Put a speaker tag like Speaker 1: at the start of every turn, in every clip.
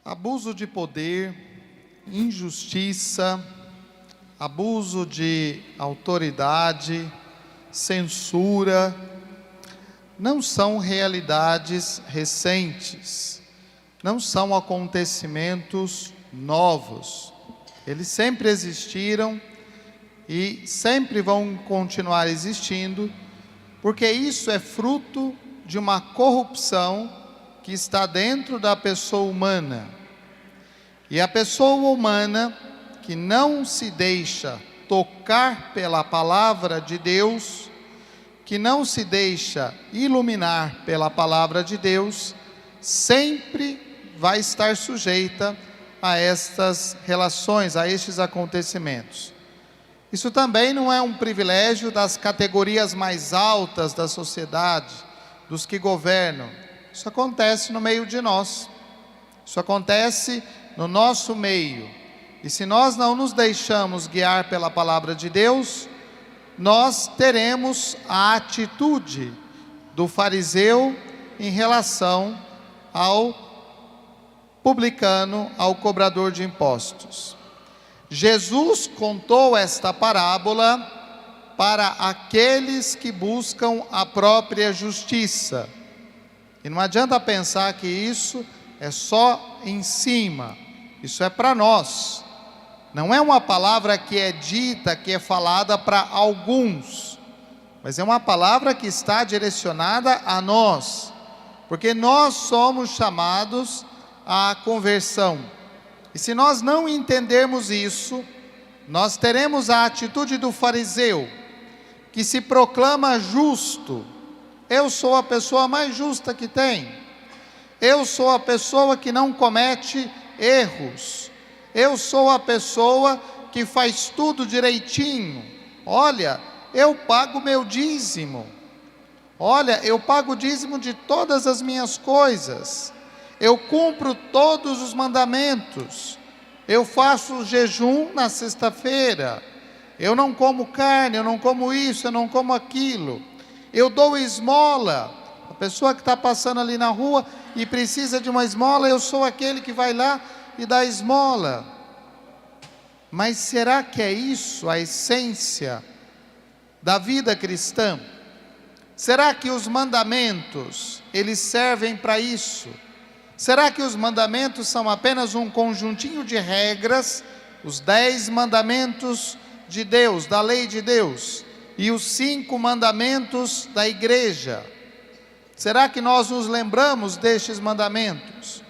Speaker 1: Abuso de poder, injustiça, abuso de autoridade, censura, não são realidades recentes, não são acontecimentos novos. Eles sempre existiram e sempre vão continuar existindo, porque isso é fruto de uma corrupção que está dentro da pessoa humana. E a pessoa humana que não se deixa tocar pela palavra de Deus, que não se deixa iluminar pela palavra de Deus, sempre vai estar sujeita a estas relações, a estes acontecimentos. Isso também não é um privilégio das categorias mais altas da sociedade, dos que governam. Isso acontece no meio de nós. Isso acontece no nosso meio. E se nós não nos deixamos guiar pela palavra de Deus, nós teremos a atitude do fariseu em relação ao publicano, ao cobrador de impostos. Jesus contou esta parábola para aqueles que buscam a própria justiça. E não adianta pensar que isso é só em cima, isso é para nós. Não é uma palavra que é dita, que é falada para alguns, mas é uma palavra que está direcionada a nós, porque nós somos chamados à conversão. E se nós não entendermos isso, nós teremos a atitude do fariseu, que se proclama justo. Eu sou a pessoa mais justa que tem. Eu sou a pessoa que não comete erros. Eu sou a pessoa que faz tudo direitinho. Olha, eu pago meu dízimo. Olha, eu pago o dízimo de todas as minhas coisas. Eu cumpro todos os mandamentos. Eu faço jejum na sexta-feira. Eu não como carne, eu não como isso, eu não como aquilo. Eu dou esmola. A pessoa que está passando ali na rua e precisa de uma esmola, eu sou aquele que vai lá e dá esmola. Mas será que é isso a essência da vida cristã? Será que os mandamentos, eles servem para isso? Será que os mandamentos são apenas um conjuntinho de regras, os 10 mandamentos de Deus, da lei de Deus, e os 5 mandamentos da igreja? Será que nós nos lembramos destes mandamentos?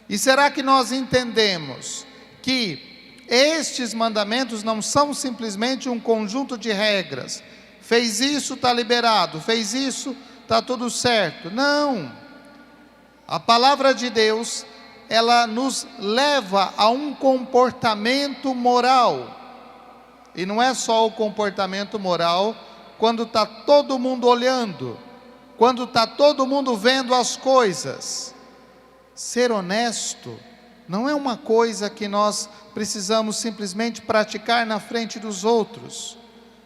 Speaker 1: E será que nós entendemos que estes mandamentos não são simplesmente um conjunto de regras? Fez isso, está liberado. Fez isso, está tudo certo. Não. A palavra de Deus, ela nos leva a um comportamento moral. E não é só o comportamento moral quando está todo mundo olhando, quando está todo mundo vendo as coisas. Ser honesto não é uma coisa que nós precisamos simplesmente praticar na frente dos outros.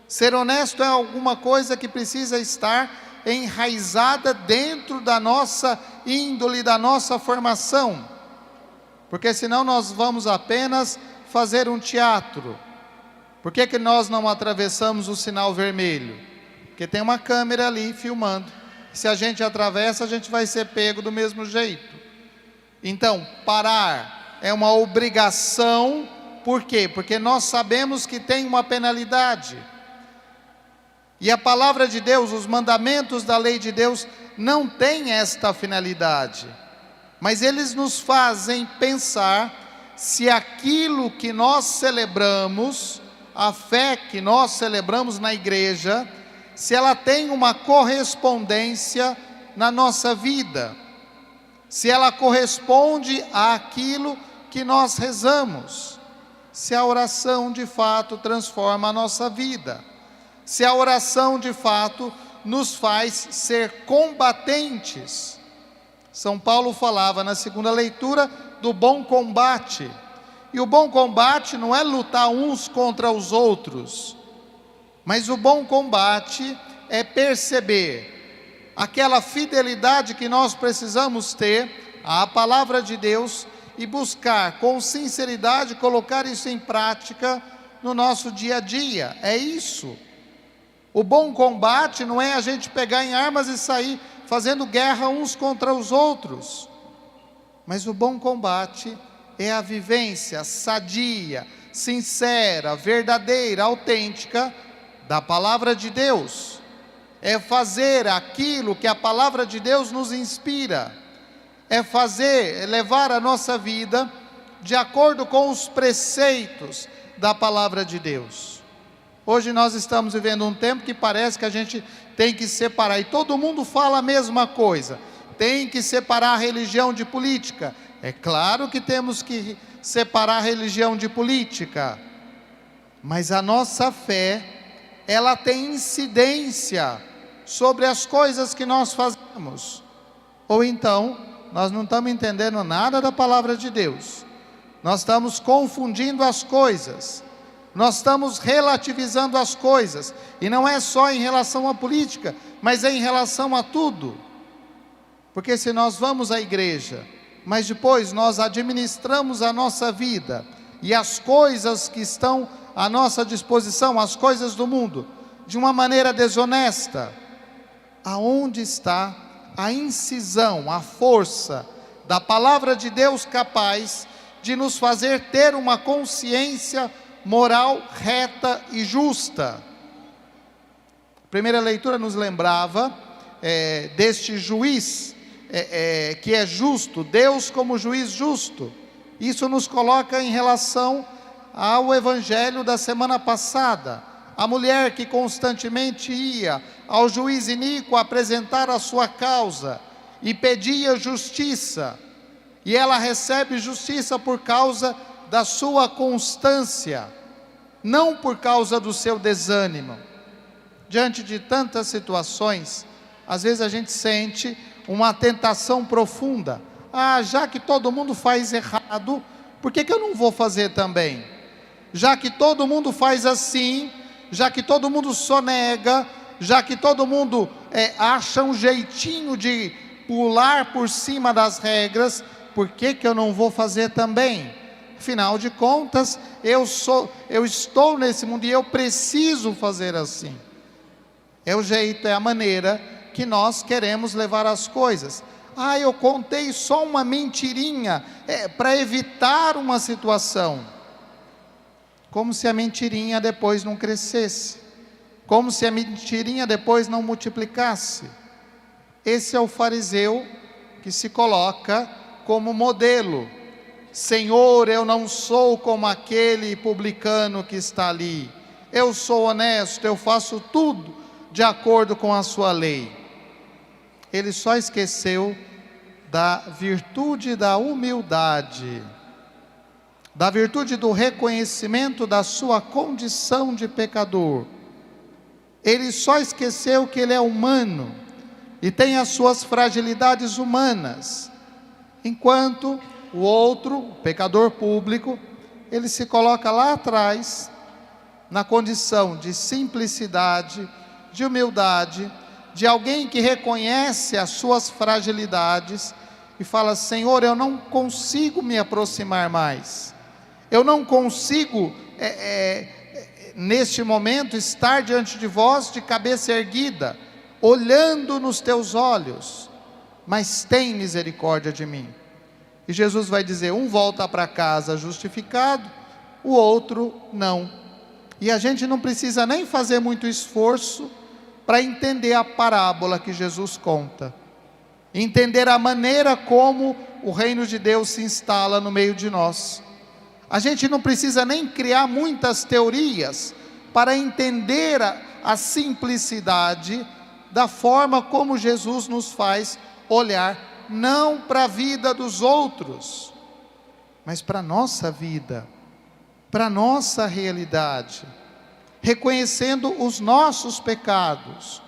Speaker 1: Ser honesto é alguma coisa que precisa estar enraizada dentro da nossa índole, da nossa formação. Porque senão nós vamos apenas fazer um teatro. Por que nós não atravessamos o sinal vermelho? Porque tem uma câmera ali filmando. Se a gente atravessa, a gente vai ser pego do mesmo jeito. Então, parar é uma obrigação. Por quê? Porque nós sabemos que tem uma penalidade. E a palavra de Deus, os mandamentos da lei de Deus, não têm esta finalidade. Mas eles nos fazem pensar se aquilo que nós celebramos, a fé que nós celebramos na igreja, se ela tem uma correspondência na nossa vida, se ela corresponde àquilo que nós rezamos, se a oração de fato transforma a nossa vida, se a oração de fato nos faz ser combatentes. São Paulo falava na segunda leitura do bom combate, e o bom combate não é lutar uns contra os outros, mas o bom combate é perceber aquela fidelidade que nós precisamos ter à palavra de Deus e buscar com sinceridade colocar isso em prática no nosso dia a dia. É isso. O bom combate não é a gente pegar em armas e sair fazendo guerra uns contra os outros. Mas o bom combate é a vivência sadia, sincera, verdadeira, autêntica da palavra de Deus. É fazer aquilo que a palavra de Deus nos inspira. É levar a nossa vida de acordo com os preceitos da palavra de Deus. Hoje nós estamos vivendo um tempo que parece que a gente tem que separar, e todo mundo fala a mesma coisa, tem que separar a religião de política. É claro que temos que separar a religião de política, mas a nossa fé, ela tem incidência sobre as coisas que nós fazemos. Ou então, nós não estamos entendendo nada da palavra de Deus, nós estamos confundindo as coisas, nós estamos relativizando as coisas, e não é só em relação à política, mas é em relação a tudo. Porque se nós vamos à igreja, mas depois nós administramos a nossa vida, e as coisas que estão à nossa disposição, as coisas do mundo, de uma maneira desonesta, aonde está a incisão, a força da palavra de Deus capaz de nos fazer ter uma consciência moral reta e justa? A primeira leitura nos lembrava deste juiz que é justo, Deus como juiz justo. Isso nos coloca em relação ao evangelho da semana passada. A mulher que constantemente ia ao juiz iníquo apresentar a sua causa e pedia justiça, e ela recebe justiça por causa da sua constância, não por causa do seu desânimo. Diante de tantas situações, às vezes a gente sente uma tentação profunda. Já que todo mundo faz errado, por que eu não vou fazer também? Já que todo mundo faz assim, já que todo mundo sonega, já que todo mundo acha um jeitinho de pular por cima das regras, por que eu não vou fazer também? Afinal de contas, eu estou nesse mundo e eu preciso fazer assim. É o jeito, é a maneira que nós queremos levar as coisas. Eu contei só uma mentirinha para evitar uma situação. Como se a mentirinha depois não crescesse, como se a mentirinha depois não multiplicasse. Esse é o fariseu que se coloca como modelo. Senhor, eu não sou como aquele publicano que está ali, eu sou honesto, eu faço tudo de acordo com a sua lei. Ele só esqueceu da virtude da humildade, da virtude do reconhecimento da sua condição de pecador. Ele só esqueceu que ele é humano e tem as suas fragilidades humanas, enquanto o outro, o pecador público, ele se coloca lá atrás, na condição de simplicidade, de humildade, de alguém que reconhece as suas fragilidades e fala: Senhor, eu não consigo me aproximar mais, eu não consigo neste momento estar diante de vós de cabeça erguida, olhando nos teus olhos, mas tem misericórdia de mim. E Jesus vai dizer: um volta para casa justificado, o outro não. E a gente não precisa nem fazer muito esforço para entender a parábola que Jesus conta, entender a maneira como o reino de Deus se instala no meio de nós. A gente não precisa nem criar muitas teorias para entender a simplicidade da forma como Jesus nos faz olhar, não para a vida dos outros, mas para a nossa vida, para a nossa realidade, reconhecendo os nossos pecados,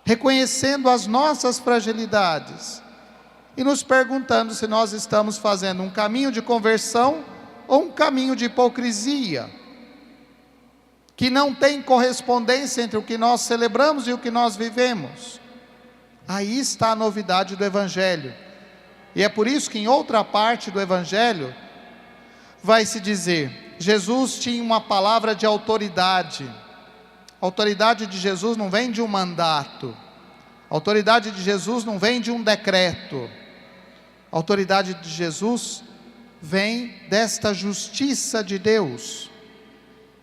Speaker 1: reconhecendo as nossas fragilidades, e nos perguntando se nós estamos fazendo um caminho de conversão ou um caminho de hipocrisia, que não tem correspondência entre o que nós celebramos e o que nós vivemos. Aí está a novidade do Evangelho. E é por isso que em outra parte do Evangelho vai se dizer, Jesus tinha uma palavra de autoridade. A autoridade de Jesus não vem de um mandato. A autoridade de Jesus não vem de um decreto. A autoridade de Jesus vem desta justiça de Deus,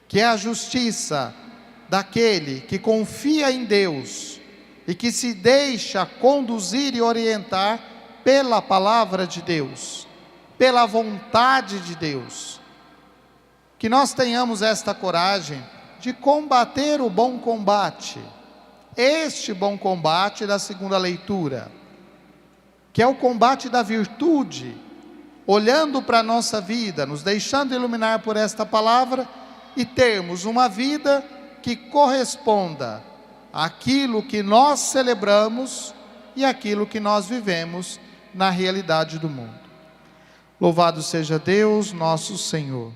Speaker 1: que é a justiça daquele que confia em Deus e que se deixa conduzir e orientar pela palavra de Deus, pela vontade de Deus. Que nós tenhamos esta coragem de combater o bom combate, este bom combate da segunda leitura, que é o combate da virtude, olhando para a nossa vida, nos deixando iluminar por esta palavra e termos uma vida que corresponda àquilo que nós celebramos e àquilo que nós vivemos na realidade do mundo. Louvado seja Deus, nosso Senhor.